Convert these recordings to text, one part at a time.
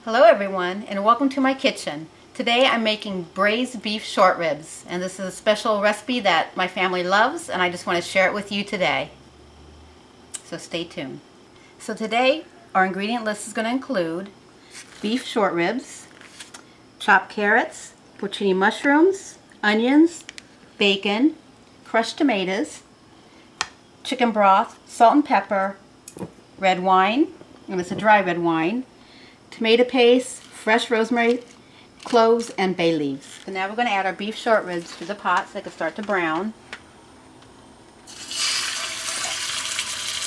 Hello everyone, and welcome to my kitchen. Today I'm making braised beef short ribs, and this is a special recipe that my family loves, and I just want to share it with you today. So stay tuned. So today our ingredient list is going to include beef short ribs, chopped carrots, porcini mushrooms, onions, bacon, crushed tomatoes, chicken broth, salt and pepper, red wine, and it's a dry red wine, tomato paste, fresh rosemary, cloves, and bay leaves. So now we're going to add our beef short ribs to the pot so they can start to brown.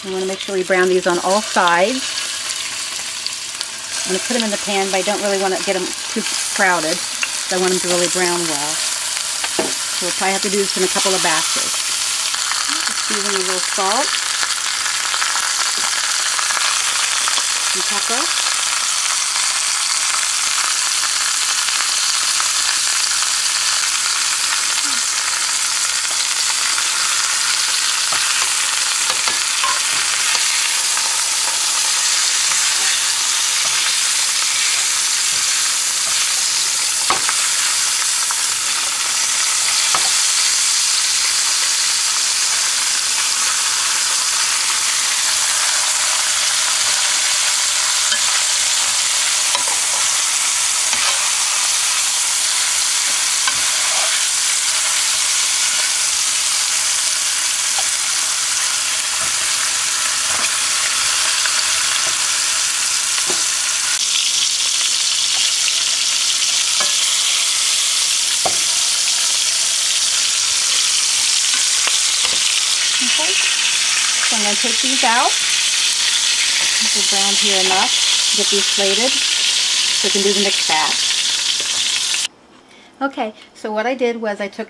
We want to make sure we brown these on all sides. I'm going to put them in the pan, but I don't really want to get them too crowded. So I want them to really brown well. So we'll probably have to do this in a couple of batches. Just season a little salt and pepper. Okay, so I'm going to take these out. They're browned here enough to get these plated so we can do the next batch. Okay, so what I did was I took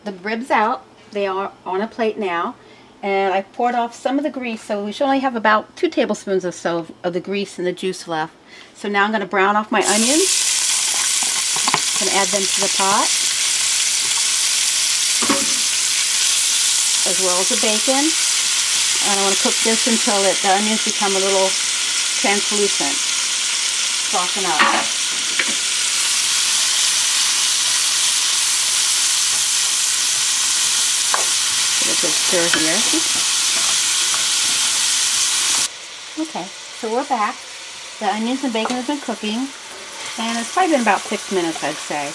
the ribs out. They are on a plate now, and I poured off some of the grease, so we should only have about 2 tablespoons or so of the grease and the juice left. So now I'm going to brown off my onions and add them to the pot, as well as the bacon. And I want to cook this until the onions become a little translucent. Soften up. Give it a good stir here. Okay, so we're back. The onions and bacon have been cooking, and it's probably been about 6 minutes, I'd say.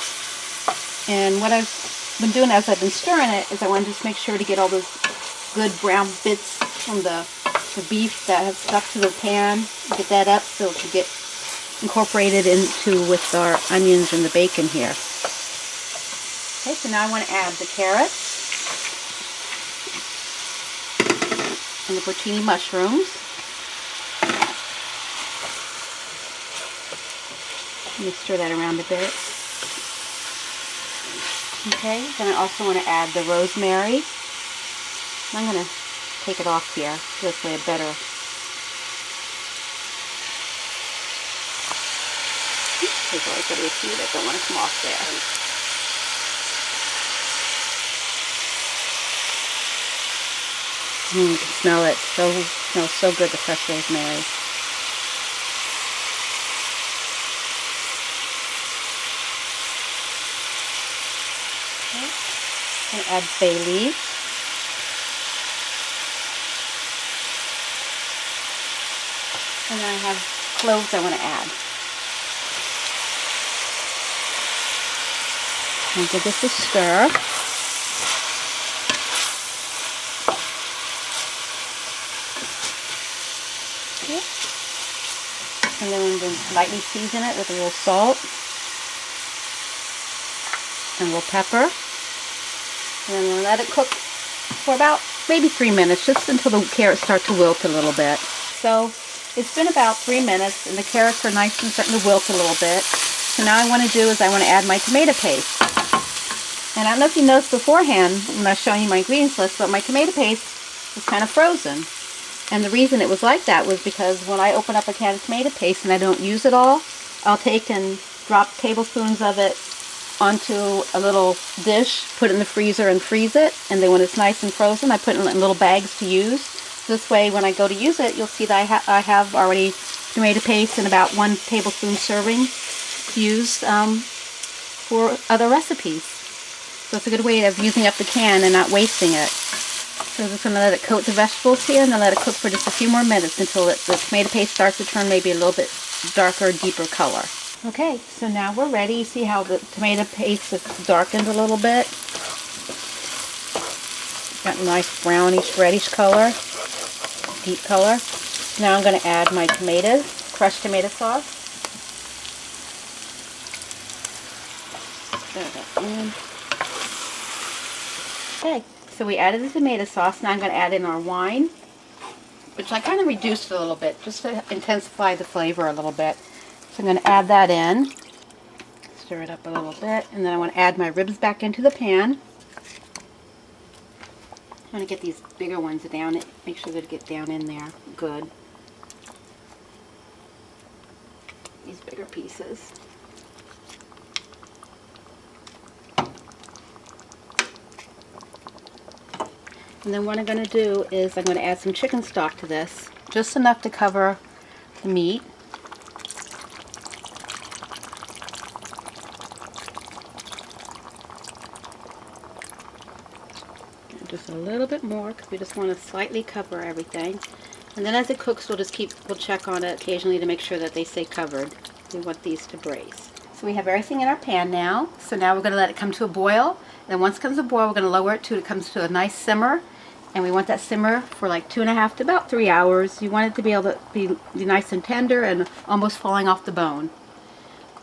And what I've been doing as I've been stirring it is I want to just make sure to get all those good brown bits from the beef that has stuck to the pan. Get that up so it can get incorporated into with our onions and the bacon here. Okay, so now I want to add the carrots and the porcini mushrooms. Let me stir that around a bit. Okay, then I also want to add the rosemary. I'm going to take it off here, this way a better. There's always got to be a few that don't want to come off there. You can smell it. It smells so good, the fresh rosemary. Okay. And add bay leaves. And then I have cloves I want to add. And give this a stir. Okay. And then we're going to lightly season it with a little salt and a little pepper. And then we'll let it cook for about maybe 3 minutes, just until the carrots start to wilt a little bit. So it's been about 3 minutes, and the carrots are nice and starting to wilt a little bit. So now I want to do is I want to add my tomato paste. And I don't know if you noticed beforehand when I was showing you my ingredients list, but my tomato paste was kind of frozen. And the reason it was like that was because when I open up a can of tomato paste and I don't use it all, I'll take and drop tablespoons of it onto a little dish, put it in the freezer and freeze it. And then when it's nice and frozen, I put it in little bags to use. This way when I go to use it, you'll see that I have already tomato paste in about 1 tablespoon serving to use for other recipes. So it's a good way of using up the can and not wasting it. So I'm just going to let it coat the vegetables here and then let it cook for just a few more minutes until the tomato paste starts to turn maybe a little bit darker, deeper color. Okay, so now we're ready. You see how the tomato paste has darkened a little bit? Got a nice brownish, reddish color, deep color. Now I'm going to add my tomatoes, crushed tomato sauce. Okay, so we added the tomato sauce. Now I'm going to add in our wine, which I kind of reduced a little bit just to intensify the flavor a little bit. So I'm going to add that in, stir it up a little bit, and then I want to add my ribs back into the pan. I want to get these bigger ones down, make sure they get down in there good. These bigger pieces. And then what I'm going to do is I'm going to add some chicken stock to this, just enough to cover the meat. Just a little bit more because we just want to slightly cover everything. And then as it cooks, we'll check on it occasionally to make sure that they stay covered. We want these to braise. So we have everything in our pan now. So now we're going to let it come to a boil. And then once it comes to a boil, we're going to lower it till it comes to a nice simmer. And we want that simmer for like 2.5 to about 3 hours. You want it to be able to be nice and tender and almost falling off the bone.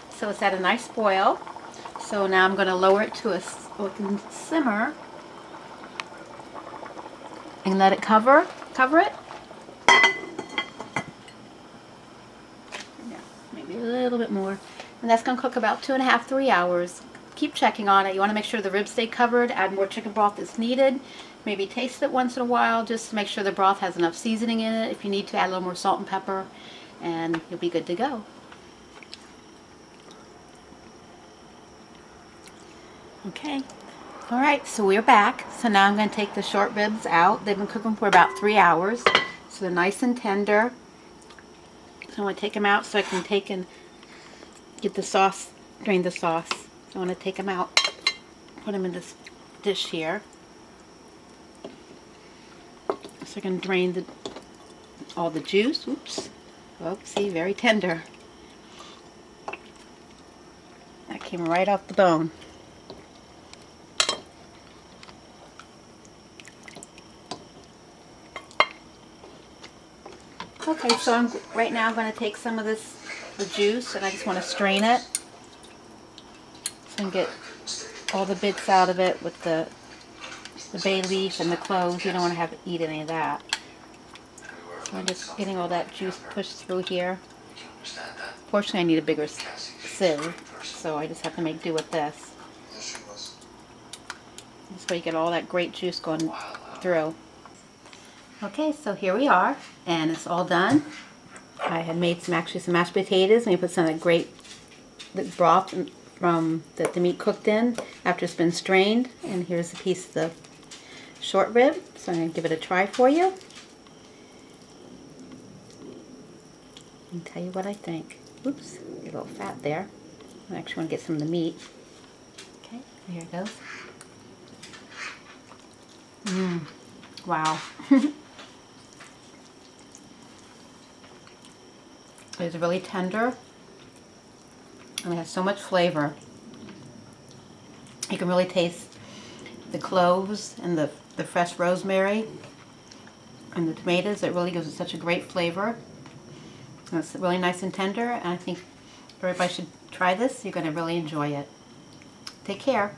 So it's at a nice boil. So now I'm going to lower it to a simmer and let it cover it. Yeah, maybe a little bit more. And that's going to cook about 2.5 to 3 hours. Keep checking on it. You want to make sure the ribs stay covered. Add more chicken broth as needed. Maybe taste it once in a while just to make sure the broth has enough seasoning in it. If you need to, add a little more salt and pepper, and you'll be good to go. Okay. Alright, so we're back. So now I'm going to take the short ribs out. They've been cooking for about 3 hours. So they're nice and tender. So I want to take them out so I can take and get the sauce, drain the sauce. So I want to take them out, put them in this dish here. So I can drain all the juice. Oops. Oh, see, very tender. That came right off the bone. Okay, so right now I'm going to take some of the juice, and I just want to strain it so I can get all the bits out of it with the bay leaf and the cloves. You don't want to have to eat any of that. So I'm just getting all that juice pushed through here. Fortunately, I need a bigger sieve, so I just have to make do with this. This way you get all that great juice going through. Okay, so here we are, and it's all done. I had made some mashed potatoes, and we put some of the great broth from that the meat cooked in after it's been strained. And here's a piece of the short rib, so I'm going to give it a try for you and tell you what I think. Oops, a little fat there. I actually want to get some of the meat. Okay, here it goes. Wow. It's really tender, and it has so much flavor. You can really taste the cloves and the fresh rosemary and the tomatoes. It really gives it such a great flavor. And it's really nice and tender, and I think everybody should try this. You're going to really enjoy it. Take care.